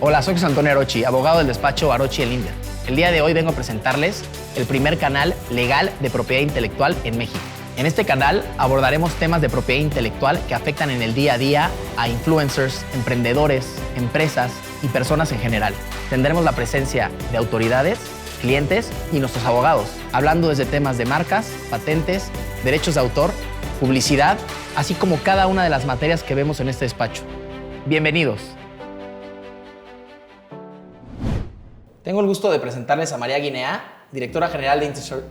Hola, soy José Antonio Arochi, abogado del despacho Arochi Linder. El día de hoy vengo a presentarles el primer canal legal de propiedad intelectual en México. En este canal abordaremos temas de propiedad intelectual que afectan en el día a día a influencers, emprendedores, empresas y personas en general. Tendremos la presencia de autoridades, clientes y nuestros abogados, hablando desde temas de marcas, patentes, derechos de autor, publicidad, así como cada una de las materias que vemos en este despacho. Bienvenidos. Tengo el gusto de presentarles a María Guinea, directora general de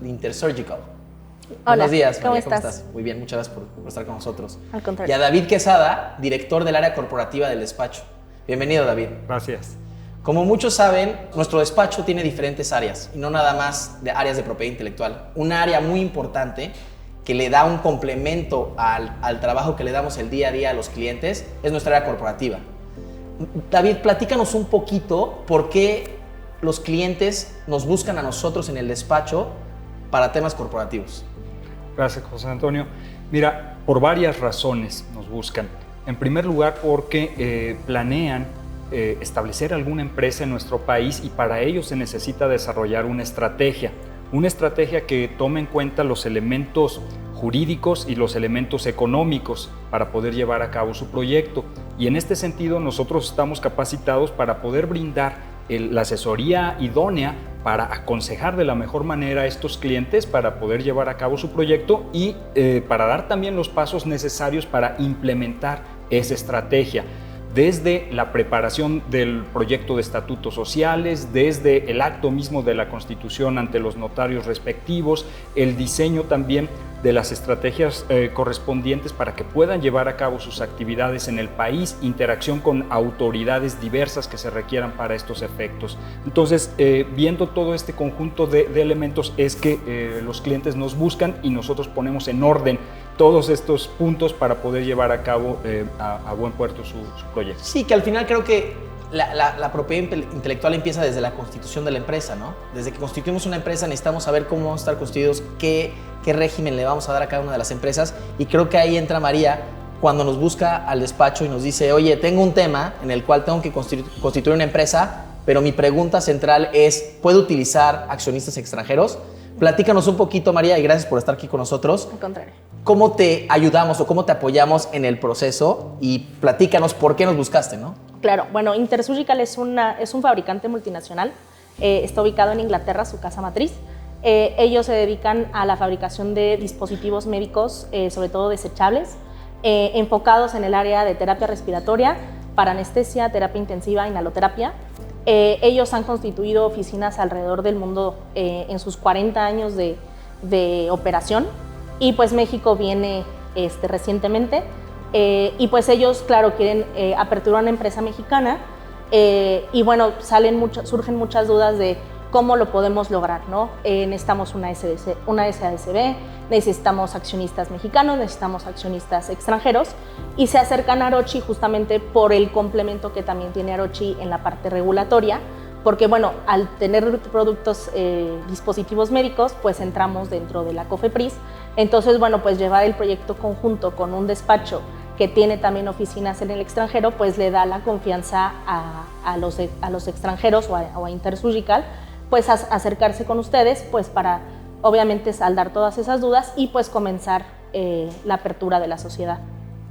Intersurgical. Hola, buenos días, ¿cómo María, estás? Muy bien, muchas gracias por estar con nosotros. Al contrario. Y a David Quesada, director del área corporativa del despacho. Bienvenido, David. Gracias. Como muchos saben, nuestro despacho tiene diferentes áreas, y no nada más de áreas de propiedad intelectual. Una área muy importante que le da un complemento al trabajo que le damos el día a día a los clientes es nuestra área corporativa. David, platícanos un poquito por qué los clientes nos buscan a nosotros en el despacho para temas corporativos. Gracias, José Antonio. Mira, por varias razones nos buscan. En primer lugar, porque planean establecer alguna empresa en nuestro país y para ello se necesita desarrollar una estrategia que tome en cuenta los elementos jurídicos y los elementos económicos para poder llevar a cabo su proyecto. Y en este sentido, nosotros estamos capacitados para poder brindar la asesoría idónea para aconsejar de la mejor manera a estos clientes para poder llevar a cabo su proyecto y para dar también los pasos necesarios para implementar esa estrategia. Desde la preparación del proyecto de estatutos sociales, desde el acto mismo de la constitución ante los notarios respectivos, el diseño también de las estrategias correspondientes para que puedan llevar a cabo sus actividades en el país, interacción con autoridades diversas que se requieran para estos efectos. Entonces, viendo todo este conjunto de elementos es que los clientes nos buscan y nosotros ponemos en orden todos estos puntos para poder llevar a cabo a buen puerto su proyecto. Sí, que al final creo que la propiedad intelectual empieza desde la constitución de la empresa, ¿no? Desde que constituimos una empresa necesitamos saber cómo vamos a estar constituidos, qué régimen le vamos a dar a cada una de las empresas, y creo que ahí entra María cuando nos busca al despacho y nos dice, oye, tengo un tema en el cual tengo que constituir una empresa, pero mi pregunta central es, ¿puedo utilizar accionistas extranjeros? Platícanos un poquito, María, y gracias por estar aquí con nosotros. Al contrario. ¿Cómo te ayudamos o cómo te apoyamos en el proceso? Y platícanos por qué nos buscaste, ¿no? Claro, bueno, Intersurgical es un fabricante multinacional, está ubicado en Inglaterra, su casa matriz. Ellos se dedican a la fabricación de dispositivos médicos, sobre todo desechables, enfocados en el área de terapia respiratoria, para anestesia, terapia intensiva, inhaloterapia. Ellos han constituido oficinas alrededor del mundo en sus 40 años de operación, y pues México viene recientemente. Y pues ellos, claro, quieren aperturar una empresa mexicana y bueno, surgen muchas dudas de cómo lo podemos lograr, ¿no? Necesitamos una SADCB, necesitamos accionistas mexicanos, necesitamos accionistas extranjeros, y se acercan a Arochi justamente por el complemento que también tiene Arochi en la parte regulatoria, porque bueno, al tener productos, dispositivos médicos, pues entramos dentro de la COFEPRIS. Entonces, bueno, pues llevar el proyecto conjunto con un despacho que tiene también oficinas en el extranjero, pues le da la confianza a los extranjeros o a Intersurgical, pues acercarse con ustedes, pues para obviamente saldar todas esas dudas y pues comenzar la apertura de la sociedad.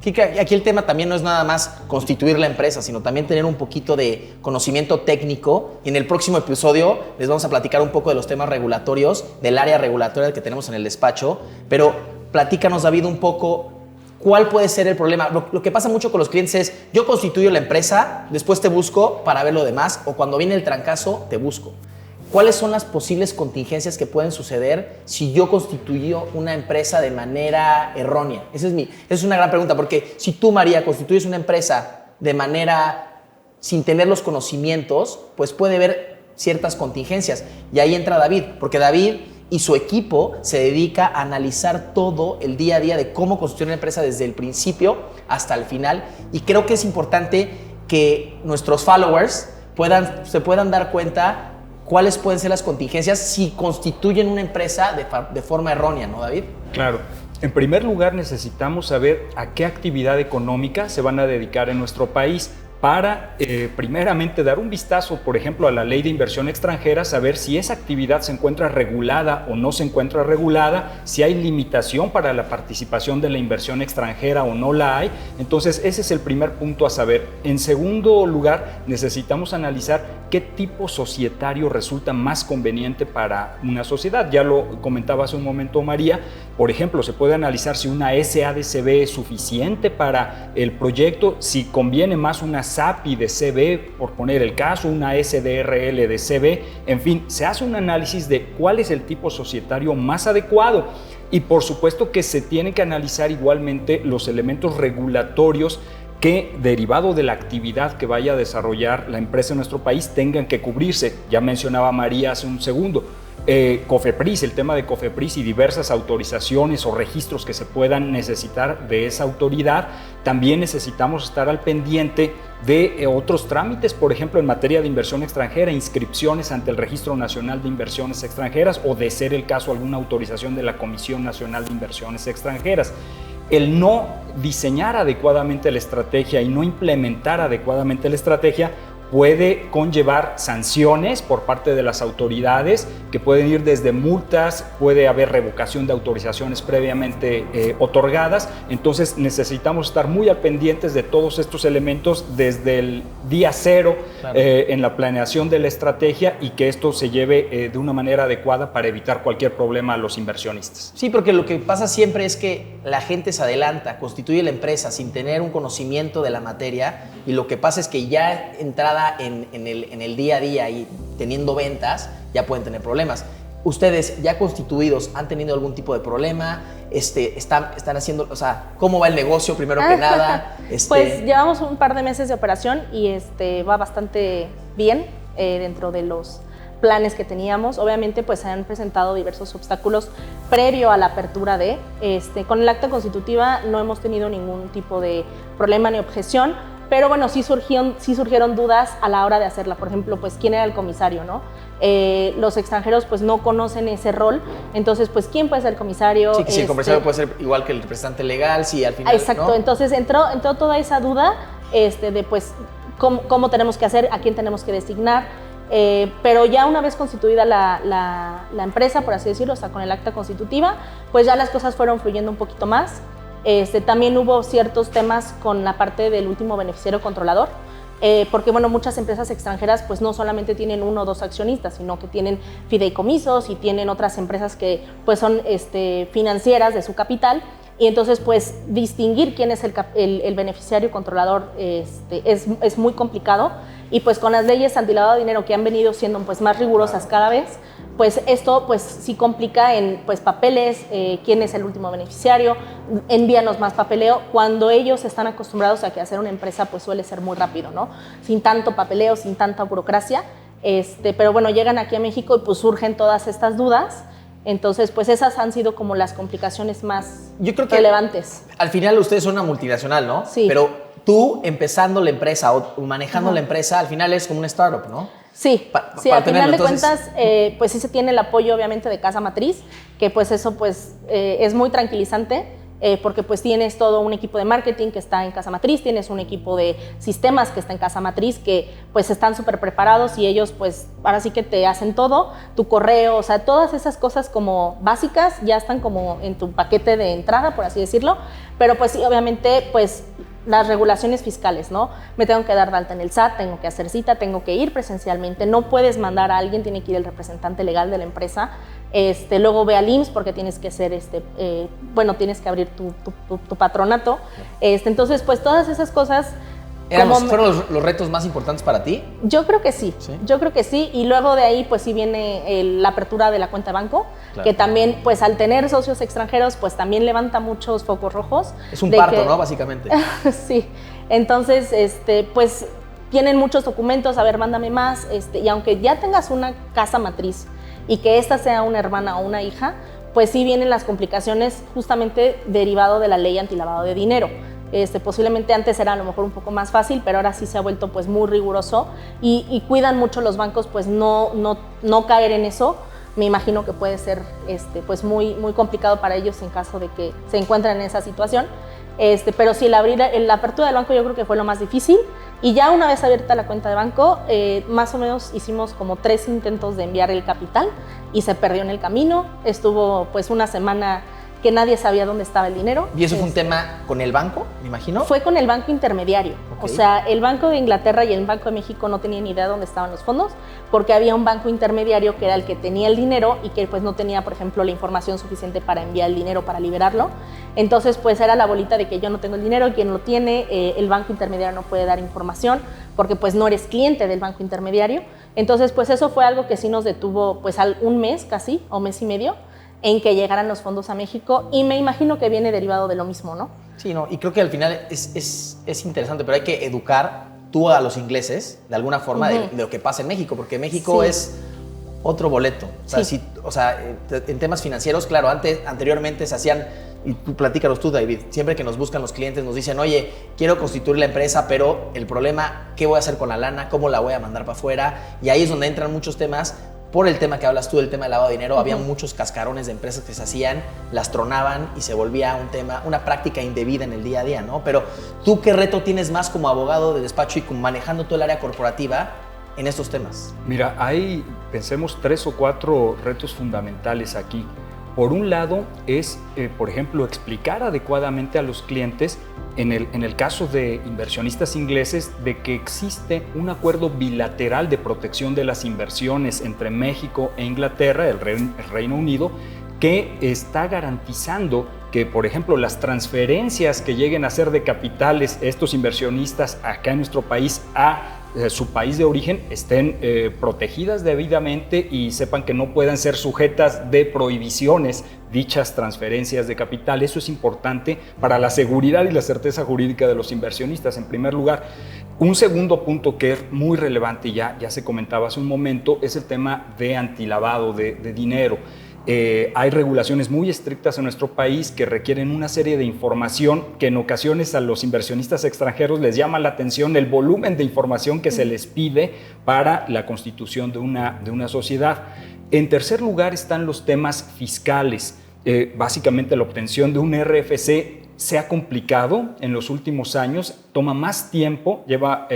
Kika, aquí el tema también no es nada más constituir la empresa, sino también tener un poquito de conocimiento técnico. Y en el próximo episodio les vamos a platicar un poco de los temas regulatorios, del área regulatoria que tenemos en el despacho. Pero platícanos, David, un poco cuál puede ser el problema. Lo que pasa mucho con los clientes es, yo constituyo la empresa, después te busco para ver lo demás, o cuando viene el trancazo, te busco. ¿Cuáles son las posibles contingencias que pueden suceder si yo constituyo una empresa de manera errónea? Esa es una gran pregunta, porque si tú, María, constituyes una empresa de manera sin tener los conocimientos, pues puede haber ciertas contingencias. Y ahí entra David, porque David y su equipo se dedica a analizar todo el día a día de cómo constituir una empresa desde el principio hasta el final. Y creo que es importante que nuestros followers se puedan dar cuenta cuáles pueden ser las contingencias si constituyen una empresa de forma errónea, ¿no, David? Claro. En primer lugar, necesitamos saber a qué actividad económica se van a dedicar en nuestro país. para primeramente dar un vistazo, por ejemplo, a la ley de inversión extranjera, saber si esa actividad se encuentra regulada o no se encuentra regulada, si hay limitación para la participación de la inversión extranjera o no la hay. Entonces, ese es el primer punto a saber. En segundo lugar, necesitamos analizar qué tipo societario resulta más conveniente para una sociedad. Ya lo comentaba hace un momento María. Por ejemplo, se puede analizar si una SADCB es suficiente para el proyecto, si conviene más una SAPI de CB, por poner el caso, una SDRL de CB. En fin, se hace un análisis de cuál es el tipo societario más adecuado. Y por supuesto que se tienen que analizar igualmente los elementos regulatorios que, derivado de la actividad que vaya a desarrollar la empresa en nuestro país, tengan que cubrirse. Ya mencionaba María hace un segundo, COFEPRIS, el tema de COFEPRIS y diversas autorizaciones o registros que se puedan necesitar de esa autoridad. También necesitamos estar al pendiente de otros trámites, por ejemplo, en materia de inversión extranjera, inscripciones ante el Registro Nacional de Inversiones Extranjeras o, de ser el caso, alguna autorización de la Comisión Nacional de Inversiones Extranjeras. El no diseñar adecuadamente la estrategia y no implementar adecuadamente la estrategia puede conllevar sanciones por parte de las autoridades, que pueden ir desde multas, puede haber revocación de autorizaciones previamente otorgadas. Entonces necesitamos estar muy al pendientes de todos estos elementos desde el día cero, claro, en la planeación de la estrategia, y que esto se lleve de una manera adecuada para evitar cualquier problema a los inversionistas. Sí, porque lo que pasa siempre es que la gente se adelanta, constituye la empresa sin tener un conocimiento de la materia, y lo que pasa es que ya entrada en el día a día y teniendo ventas, ya pueden tener problemas. ¿Ustedes ya constituidos han tenido algún tipo de problema? ¿Están haciendo, o sea, cómo va el negocio primero que nada? Pues llevamos un par de meses de operación y va bastante bien dentro de los planes que teníamos. Obviamente pues se han presentado diversos obstáculos previo a la apertura con el acta constitutiva no hemos tenido ningún tipo de problema ni objeción, pero bueno, sí surgieron dudas a la hora de hacerla. Por ejemplo, pues quién era el comisario, ¿no? Los extranjeros pues no conocen ese rol, entonces pues quién puede ser el comisario. Sí, si el comisario puede ser igual que el representante legal, si al final, exacto, ¿no? Entonces entró toda esa duda de pues cómo tenemos que hacer, a quién tenemos que designar. Pero ya una vez constituida la empresa, por así decirlo, o sea, con el acta constitutiva, pues ya las cosas fueron fluyendo un poquito más. También hubo ciertos temas con la parte del último beneficiario controlador, porque bueno, muchas empresas extranjeras pues no solamente tienen uno o dos accionistas, sino que tienen fideicomisos y tienen otras empresas que pues son financieras de su capital. Y entonces, pues, distinguir quién es el beneficiario controlador es muy complicado. Y pues con las leyes antilavado de dinero que han venido siendo pues más rigurosas cada vez, pues esto pues sí complica en pues papeles, quién es el último beneficiario, envíanos más papeleo, cuando ellos están acostumbrados a que hacer una empresa pues suele ser muy rápido, ¿no? Sin tanto papeleo, sin tanta burocracia. Pero bueno, llegan aquí a México y pues surgen todas estas dudas. Entonces, pues esas han sido como las complicaciones más relevantes. Al final ustedes son una multinacional, ¿no? Sí. Pero tú empezando la empresa o manejando la empresa, al final es como una startup, ¿no? Sí, al final de cuentas, pues sí se tiene el apoyo obviamente de casa matriz, que pues eso pues es muy tranquilizante. Porque pues tienes todo un equipo de marketing que está en casa matriz, tienes un equipo de sistemas que está en casa matriz que pues están súper preparados y ellos pues ahora sí que te hacen todo, tu correo, o sea, todas esas cosas como básicas ya están como en tu paquete de entrada, por así decirlo, pero pues sí, obviamente pues las regulaciones fiscales, ¿no? Me tengo que dar de alta en el SAT, tengo que hacer cita, tengo que ir presencialmente, no puedes mandar a alguien, tiene que ir el representante legal de la empresa. Luego ve al IMSS porque tienes que hacer, tienes que abrir tu patronato. Entonces, pues todas esas cosas... ¿Fueron los retos más importantes para ti? Yo creo que sí, yo creo que sí. Y luego de ahí, pues sí viene la apertura de la cuenta de banco, claro, que también, pues al tener socios extranjeros, pues también levanta muchos focos rojos. Es un parto, ¿no? Básicamente. Sí, entonces, pues tienen muchos documentos, a ver, mándame más. Y aunque ya tengas una casa matriz, y que esta sea una hermana o una hija, pues sí vienen las complicaciones justamente derivado de la ley antilavado de dinero. Posiblemente antes era a lo mejor un poco más fácil, pero ahora sí se ha vuelto pues muy riguroso y cuidan mucho los bancos pues no caer en eso. Me imagino que puede ser pues muy, muy complicado para ellos en caso de que se encuentren en esa situación. Pero sí, la apertura del banco yo creo que fue lo más difícil. Y ya una vez abierta la cuenta de banco, más o menos hicimos como 3 intentos de enviar el capital y se perdió en el camino. Estuvo pues una semana que nadie sabía dónde estaba el dinero. ¿Y eso fue un tema con el banco, me imagino? Fue con el banco intermediario. Okay. O sea, el Banco de Inglaterra y el Banco de México no tenían ni idea de dónde estaban los fondos, porque había un banco intermediario que era el que tenía el dinero y que pues no tenía, por ejemplo, la información suficiente para enviar el dinero, para liberarlo. Entonces, pues era la bolita de que yo no tengo el dinero, quien lo tiene, el banco intermediario no puede dar información, porque pues no eres cliente del banco intermediario. Entonces, pues eso fue algo que sí nos detuvo pues un mes casi, o mes y medio, en que llegaran los fondos a México, y me imagino que viene derivado de lo mismo, ¿no? Sí, no, y creo que al final es interesante, pero hay que educar tú a los ingleses de alguna forma de lo que pasa en México, porque México es otro boleto. O sea, en temas financieros, claro, anteriormente se hacían, y tú platícanos tú, David, siempre que nos buscan los clientes nos dicen, oye, quiero constituir la empresa, pero el problema, ¿qué voy a hacer con la lana? ¿Cómo la voy a mandar para afuera? Y ahí es donde entran muchos temas. Por el tema que hablas tú, del tema del lavado de dinero, había muchos cascarones de empresas que se hacían, las tronaban y se volvía un tema, una práctica indebida en el día a día, ¿no? Pero tú, ¿qué reto tienes más como abogado de despacho y como manejando todo el área corporativa en estos temas? Mira, hay, pensemos, 3 o 4 retos fundamentales aquí. Por un lado es, por ejemplo, explicar adecuadamente a los clientes, en el caso de inversionistas ingleses, de que existe un acuerdo bilateral de protección de las inversiones entre México e Inglaterra, el Reino Unido, que está garantizando que, por ejemplo, las transferencias que lleguen a ser de capitales estos inversionistas acá en nuestro país a su país de origen estén protegidas debidamente y sepan que no puedan ser sujetas de prohibiciones dichas transferencias de capital. Eso es importante para la seguridad y la certeza jurídica de los inversionistas, en primer lugar. Un segundo punto que es muy relevante, y ya se comentaba hace un momento, es el tema de antilavado de dinero. Hay regulaciones muy estrictas en nuestro país que requieren una serie de información que en ocasiones a los inversionistas extranjeros les llama la atención el volumen de información que se les pide para la constitución de una sociedad. En tercer lugar están los temas fiscales. Básicamente la obtención de un RFC se ha complicado en los últimos años, toma más tiempo, lleva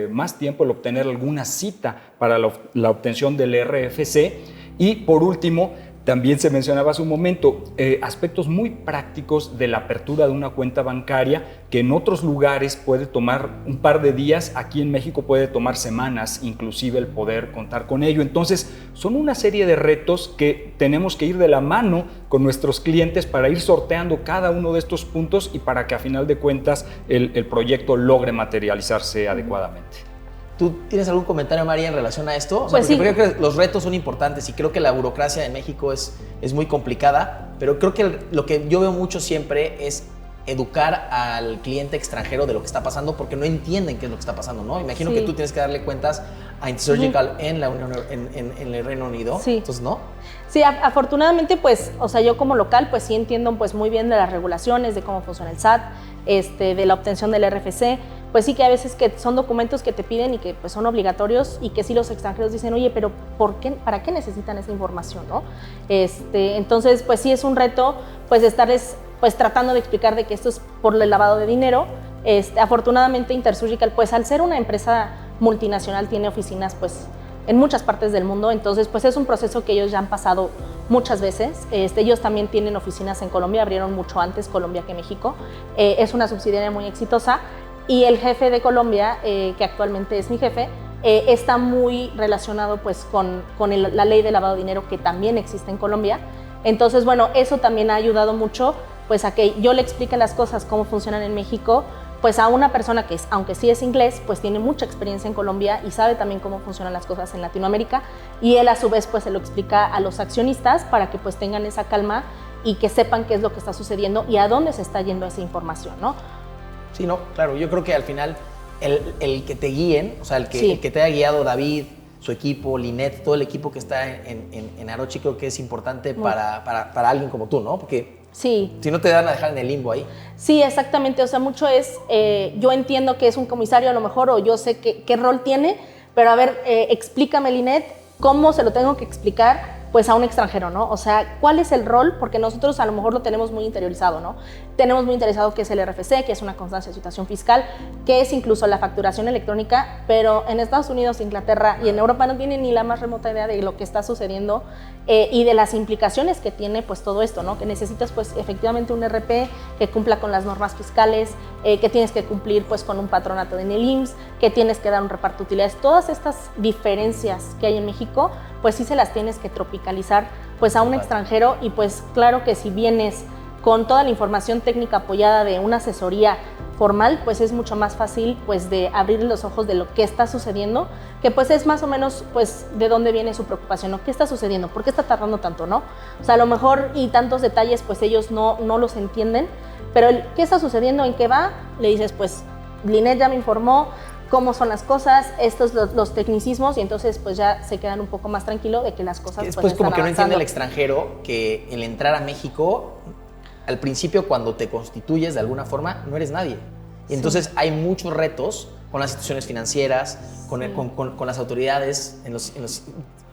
más tiempo el obtener alguna cita para la obtención del RFC. Y por último, también se mencionaba hace un momento aspectos muy prácticos de la apertura de una cuenta bancaria que en otros lugares puede tomar un par de días, aquí en México puede tomar semanas, inclusive el poder contar con ello. Entonces, son una serie de retos que tenemos que ir de la mano con nuestros clientes para ir sorteando cada uno de estos puntos y para que a final de cuentas el proyecto logre materializarse adecuadamente. ¿Tú tienes algún comentario, María, en relación a esto? O sea, pues sí. Creo que los retos son importantes y creo que la burocracia en México es muy complicada, pero creo que lo que yo veo mucho siempre es educar al cliente extranjero de lo que está pasando porque no entienden qué es lo que está pasando, ¿no? Imagino que tú tienes que darle cuentas a Intersurgical en el Reino Unido, entonces, ¿no? Sí, afortunadamente, pues, o sea, yo como local, pues sí entiendo pues muy bien de las regulaciones, de cómo funciona el SAT, de la obtención del RFC. Pues sí que a veces que son documentos que te piden y que pues son obligatorios y que sí los extranjeros dicen, oye, pero ¿por qué, para qué necesitan esa información, no? Entonces, pues sí es un reto, pues estarles pues tratando de explicar de que esto es por el lavado de dinero. Afortunadamente Intersurgical, pues al ser una empresa multinacional, tiene oficinas pues en muchas partes del mundo, entonces pues es un proceso que ellos ya han pasado muchas veces. Ellos también tienen oficinas en Colombia, abrieron mucho antes Colombia que México. Es una subsidiaria muy exitosa. Y el jefe de Colombia, que actualmente es mi jefe, está muy relacionado pues, con la ley de lavado de dinero que también existe en Colombia. Entonces, bueno, eso también ha ayudado mucho pues, a que yo le explique las cosas, cómo funcionan en México, pues a una persona que, aunque sí es inglés, pues tiene mucha experiencia en Colombia y sabe también cómo funcionan las cosas en Latinoamérica. Y él a su vez pues, se lo explica a los accionistas para que pues, tengan esa calma y que sepan qué es lo que está sucediendo y a dónde se está yendo esa información, ¿no? Sí, no, claro, yo creo que al final el que te guíen, o sea, el que te haya guiado David, su equipo, Linet, todo el equipo que está en Arochi, creo que es importante para alguien como tú, ¿no? Porque si no te van a dejar en el limbo ahí. Sí, exactamente, o sea, mucho es, yo entiendo que es un comisario a lo mejor, o yo sé qué rol tiene, pero a ver, explícame, Linet, cómo se lo tengo que explicar pues a un extranjero, ¿no? O sea, ¿cuál es el rol? Porque nosotros a lo mejor lo tenemos muy interiorizado, ¿no? Tenemos muy interiorizado qué es el RFC, qué es una constancia de situación fiscal, qué es incluso la facturación electrónica, pero en Estados Unidos, Inglaterra y en Europa no tienen ni la más remota idea de lo que está sucediendo y de las implicaciones que tiene pues todo esto, ¿no? Que necesitas pues efectivamente un RP que cumpla con las normas fiscales, que tienes que cumplir pues con un patronato en el IMSS, que tienes que dar un reparto de utilidades. Todas estas diferencias que hay en México, pues sí se las tienes que tropicalizar pues a un extranjero y pues claro que si vienes con toda la información técnica apoyada de una asesoría formal, pues es mucho más fácil pues de abrir los ojos de lo que está sucediendo, que pues es más o menos pues de dónde viene su preocupación, ¿no? ¿Qué está sucediendo? ¿Por qué está tardando tanto, no? O sea, a lo mejor y tantos detalles pues ellos no los entienden, pero ¿qué está sucediendo? ¿En qué va? Le dices pues Linet ya me informó cómo son las cosas, estos los tecnicismos y entonces pues ya se quedan un poco más tranquilos de que las cosas después pues, como están que no entiende avanzando. el extranjero que el entrar a México, al principio cuando te constituyes de alguna forma, no eres nadie. Y entonces hay muchos retos con las instituciones financieras, con las autoridades,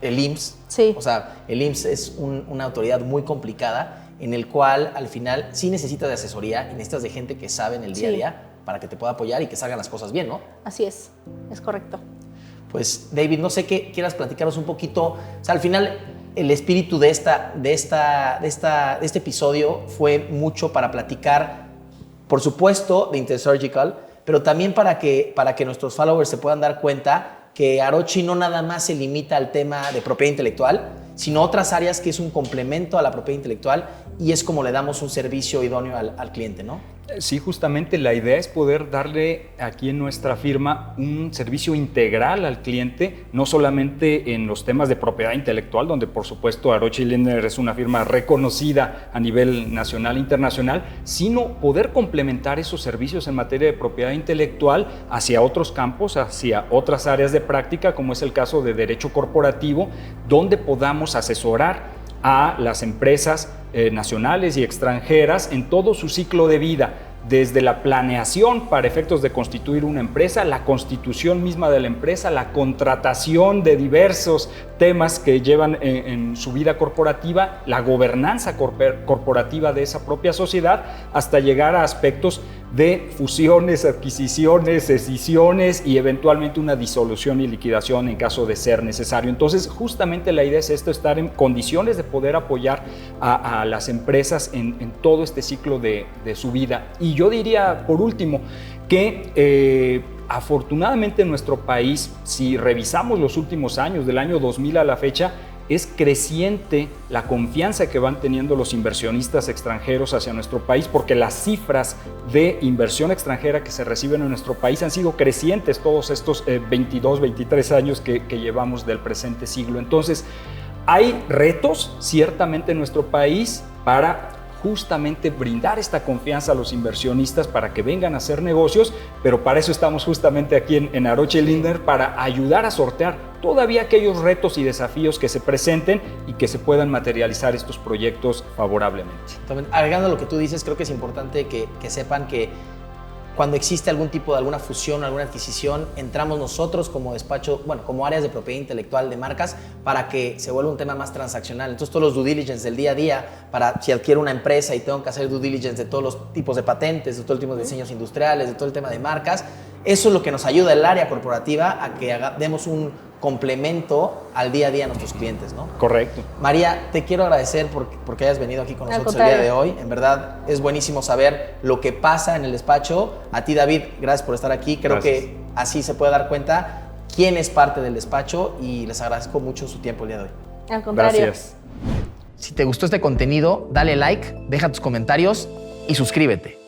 el IMSS. Sí. O sea, el IMSS es una autoridad muy complicada en el cual al final sí necesitas de asesoría y necesitas de gente que sabe en el día a día para que te pueda apoyar y que salgan las cosas bien, ¿no? Así es correcto. Pues David, no sé qué quieras platicarnos un poquito. O sea, al final el espíritu de este episodio fue mucho para platicar, por supuesto, de Intersurgical, pero también para que nuestros followers se puedan dar cuenta que Arochi no nada más se limita al tema de propiedad intelectual, sino otras áreas que es un complemento a la propiedad intelectual y es como le damos un servicio idóneo al cliente, ¿no? Sí, justamente la idea es poder darle aquí en nuestra firma un servicio integral al cliente, no solamente en los temas de propiedad intelectual, donde por supuesto Arochi Lindner es una firma reconocida a nivel nacional e internacional, sino poder complementar esos servicios en materia de propiedad intelectual hacia otros campos, hacia otras áreas de práctica, como es el caso de derecho corporativo, donde podamos asesorar a las empresas nacionales y extranjeras en todo su ciclo de vida, desde la planeación para efectos de constituir una empresa, la constitución misma de la empresa, la contratación de diversos temas que llevan en su vida corporativa, la gobernanza corporativa de esa propia sociedad, hasta llegar a aspectos de fusiones, adquisiciones, escisiones y eventualmente una disolución y liquidación en caso de ser necesario. Entonces, justamente la idea es esto, estar en condiciones de poder apoyar a las empresas en todo este ciclo de su vida. Y yo diría, por último, que afortunadamente en nuestro país, si revisamos los últimos años, del año 2000 a la fecha, es creciente la confianza que van teniendo los inversionistas extranjeros hacia nuestro país, porque las cifras de inversión extranjera que se reciben en nuestro país han sido crecientes todos estos 22, 23 años que llevamos del presente siglo. Entonces, hay retos ciertamente en nuestro país para justamente brindar esta confianza a los inversionistas para que vengan a hacer negocios, pero para eso estamos justamente aquí en Arochi Lindner, para ayudar a sortear todavía aquellos retos y desafíos que se presenten y que se puedan materializar estos proyectos favorablemente. Agregando lo que tú dices, creo que es importante que sepan que cuando existe algún tipo de alguna fusión, alguna adquisición, entramos nosotros como despacho, bueno, como áreas de propiedad intelectual de marcas para que se vuelva un tema más transaccional. Entonces, todos los due diligence del día a día, para si adquiero una empresa y tengo que hacer due diligence de todos los tipos de patentes, de todo el tipo de diseños industriales, de todo el tema de marcas, eso es lo que nos ayuda el área corporativa a que demos un complemento al día a día a nuestros clientes, ¿no? Correcto. María, te quiero agradecer porque hayas venido aquí con nosotros el día de hoy. En verdad, es buenísimo saber lo que pasa en el despacho. A ti, David, gracias por estar aquí. Creo que así se puede dar cuenta quién es parte del despacho y les agradezco mucho su tiempo el día de hoy. Al contrario. Gracias. Si te gustó este contenido, dale like, deja tus comentarios y suscríbete.